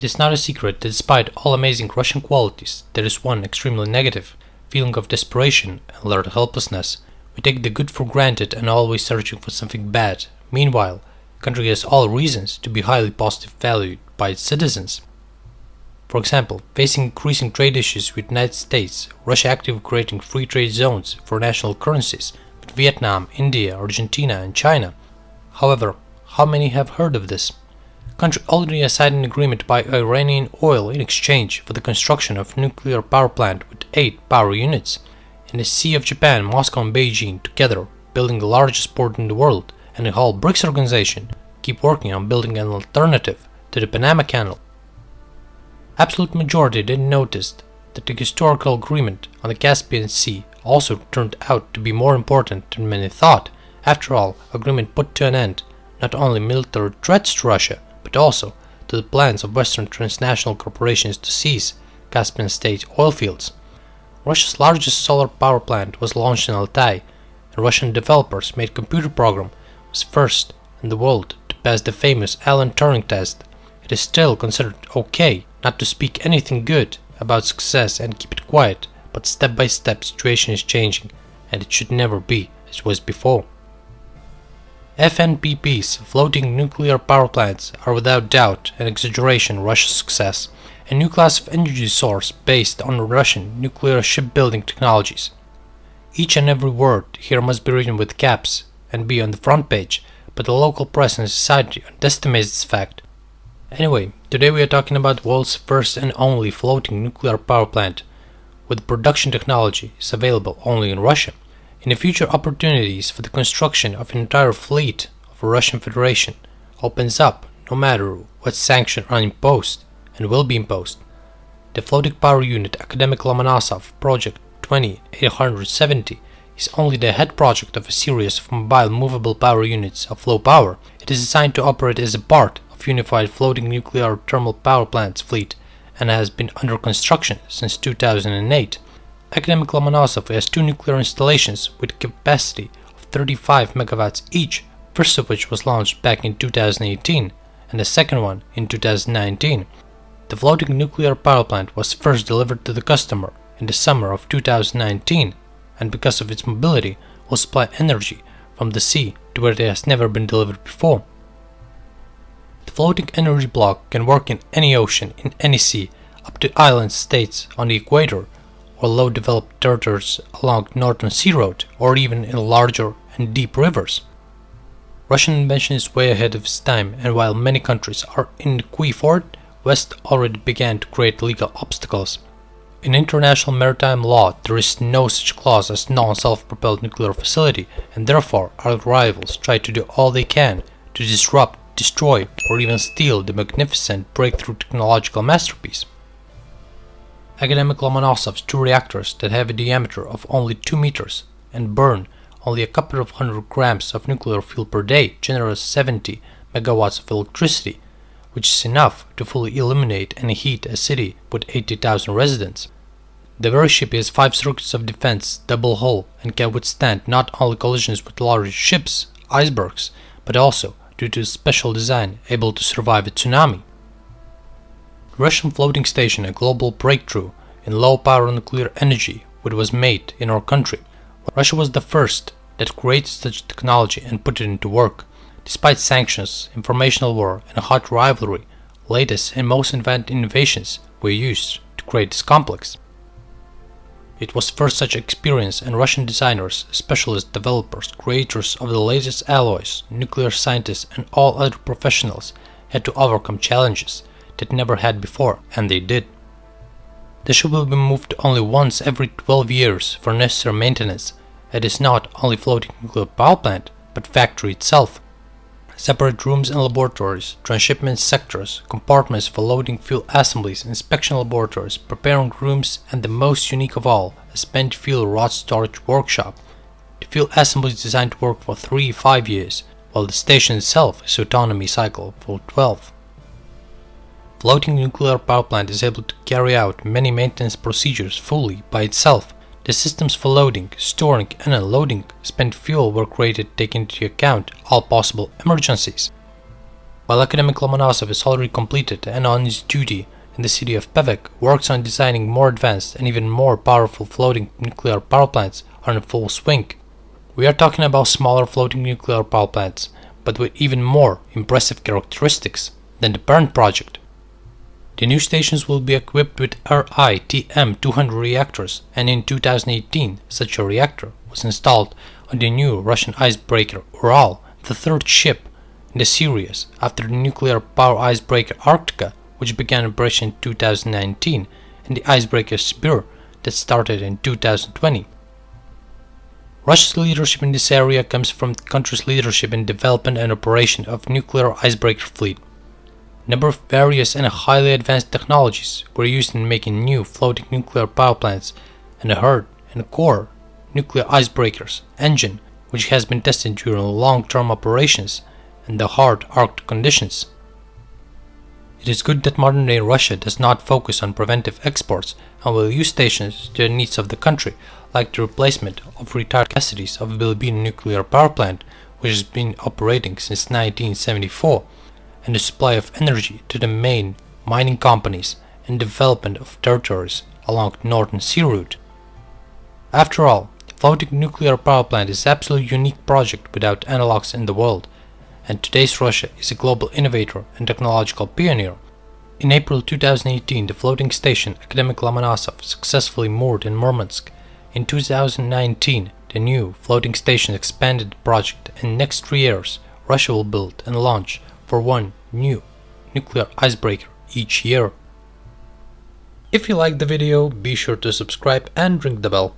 It is not a secret that despite all amazing Russian qualities, there is one extremely negative feeling of desperation and learned helplessness. We take the good for granted and are always searching for something bad. Meanwhile, the country has all reasons to be highly positive valued by its citizens. For example, facing increasing trade issues with the United States, Russia actively creating free trade zones for national currencies with Vietnam, India, Argentina and China. However, how many have heard of this? The country already has signed an agreement to buy Iranian oil in exchange for the construction of a nuclear power plant with 8 power units. In the Sea of Japan, Moscow and Beijing together, building the largest port in the world, and the whole BRICS organization keep working on building an alternative to the Panama Canal. Absolute majority didn't notice that the historical agreement on the Caspian Sea also turned out to be more important than many thought. After all, agreement put to an end not only military threats to Russia, but also to the plans of Western transnational corporations to seize Caspian state oil fields. Russia's largest solar power plant was launched in Altai, and Russian developers made computer program was first in the world to pass the famous Alan Turing test. It is still considered okay not to speak anything good about success and keep it quiet, but step by step situation is changing, and it should never be as it was before. FNPP's floating nuclear power plants are without doubt an exaggeration Russia's success, a new class of energy source based on Russian nuclear shipbuilding technologies. Each and every word here must be written with caps and be on the front page, but the local press and society underestimates this fact. Anyway, today we are talking about the world's first and only floating nuclear power plant, with production technology is available only in Russia. In the future, opportunities for the construction of an entire fleet of the Russian Federation opens up no matter what sanctions are imposed and will be imposed. The floating power unit Academic Lomonosov Project 20870 is only the head project of a series of mobile movable power units of low power. It is designed to operate as a part of unified floating nuclear thermal power plants fleet and has been under construction since 2008. Academic Lomonosov has 2 nuclear installations with a capacity of 35 megawatts each, first of which was launched back in 2018 and the second one in 2019. The floating nuclear power plant was first delivered to the customer in the summer of 2019, and because of its mobility will supply energy from the sea to where it has never been delivered before. The floating energy block can work in any ocean, in any sea, up to island states on the Equator, or low-developed territories along the Northern Sea Road, or even in larger and deep rivers. Russian invention is way ahead of its time, and while many countries are in the queue for it, West already began to create legal obstacles. In international maritime law, there is no such clause as non-self-propelled nuclear facility, and therefore our rivals try to do all they can to disrupt, destroy, or even steal the magnificent breakthrough technological masterpiece. Academic Lomonosov's 2 reactors that have a diameter of only 2 meters and burn only a couple of hundred grams of nuclear fuel per day generate 70 megawatts of electricity, which is enough to fully illuminate and heat a city with 80,000 residents. The very ship has 5 circuits of defense, double hull, and can withstand not only collisions with large ships, icebergs, but also, due to its special design, able to survive a tsunami. The Russian floating station, a global breakthrough in low-power nuclear energy, which was made in our country. Russia was the first that created such technology and put it into work. Despite sanctions, informational war, and a hot rivalry, latest and most advanced innovations were used to create this complex. It was first such experience, and Russian designers, specialists, developers, creators of the latest alloys, nuclear scientists, and all other professionals had to overcome challenges that never had before, and they did. The ship will be moved only once every 12 years for necessary maintenance. It is not only floating nuclear power plant, but factory itself. Separate rooms and laboratories, transshipment sectors, compartments for loading fuel assemblies, inspection laboratories, preparing rooms, and the most unique of all, a spent fuel rod storage workshop. The fuel assembly is designed to work for 3-5 years, while the station itself is autonomy cycle for 12. Floating nuclear power plant is able to carry out many maintenance procedures fully by itself. The systems for loading, storing and unloading spent fuel were created taking into account all possible emergencies. while academic Lomonosov is already completed and on his duty in the city of Pevek, works on designing more advanced and even more powerful floating nuclear power plants are in full swing. We are talking about smaller floating nuclear power plants, but with even more impressive characteristics than the parent project. The new stations will be equipped with RITM-200 reactors, and in 2018 such a reactor was installed on the new Russian icebreaker Ural, the third ship in the series after the nuclear power icebreaker Arctica, which began operation in 2019, and the icebreaker Sibir that started in 2020. Russia's leadership in this area comes from the country's leadership in development and operation of nuclear icebreaker fleet. A number of various and highly advanced technologies were used in making new floating nuclear power plants, and a hard and a core nuclear icebreakers engine, which has been tested during long-term operations and the hard Arctic conditions. It is good that modern-day Russia does not focus on preventive exports and will use stations to the needs of the country, like the replacement of retired capacities of Bilibin nuclear power plant, which has been operating since 1974, and the supply of energy to the main mining companies and development of territories along the Northern Sea route. After all, the floating nuclear power plant is an absolutely unique project without analogues in the world, and today's Russia is a global innovator and technological pioneer. In April 2018, the floating station Academic Lomonosov successfully moored in Murmansk. In 2019, the new floating station expanded the project, and next 3 years, Russia will build and launch for one new nuclear icebreaker each year. If you liked the video, be sure to subscribe and ring the bell.